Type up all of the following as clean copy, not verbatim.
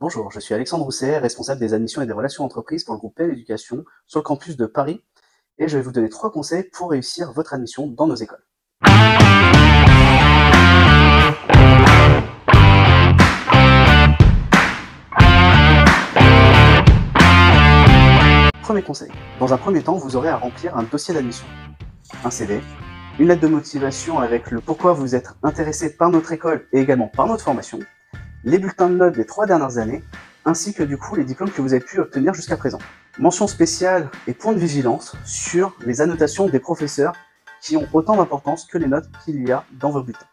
Bonjour, je suis Alexandre Rousset, responsable des admissions et des relations entreprises pour le groupe PL Éducation sur le campus de Paris, et je vais vous donner 3 conseils pour réussir votre admission dans nos écoles. Premier conseil, dans un premier temps, vous aurez à remplir un dossier d'admission, un CV, une lettre de motivation avec le pourquoi vous êtes intéressé par notre école et également par notre formation, les bulletins de notes des 3 dernières années, ainsi que du coup les diplômes que vous avez pu obtenir jusqu'à présent. Mention spéciale et point de vigilance sur les annotations des professeurs qui ont autant d'importance que les notes qu'il y a dans vos bulletins.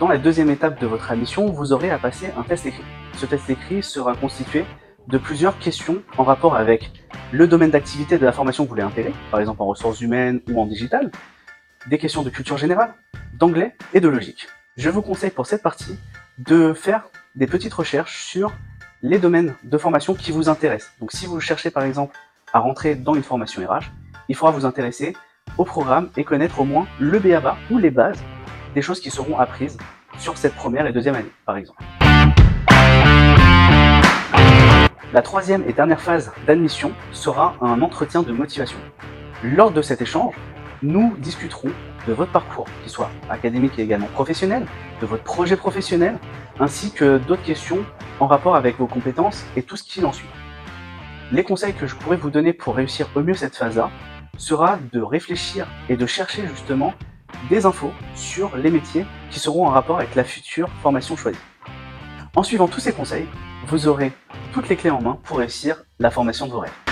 Dans la deuxième étape de votre admission, vous aurez à passer un test écrit. Ce test écrit sera constitué de plusieurs questions en rapport avec le domaine d'activité de la formation que vous voulez intégrer, par exemple en ressources humaines ou en digital, des questions de culture générale, d'anglais et de logique. Je vous conseille pour cette partie de faire des petites recherches sur les domaines de formation qui vous intéressent. Donc si vous cherchez par exemple à rentrer dans une formation RH, il faudra vous intéresser au programme et connaître au moins le b.a.-ba ou les bases des choses qui seront apprises sur cette première et deuxième année, par exemple. La troisième et dernière phase d'admission sera un entretien de motivation. Lors de cet échange, nous discuterons de votre parcours, qu'il soit académique et également professionnel, de votre projet professionnel, ainsi que d'autres questions en rapport avec vos compétences et tout ce qui en suit. Les conseils que je pourrais vous donner pour réussir au mieux cette phase-là sera de réfléchir et de chercher justement des infos sur les métiers qui seront en rapport avec la future formation choisie. En suivant tous ces conseils, vous aurez toutes les clés en main pour réussir la formation de vos rêves.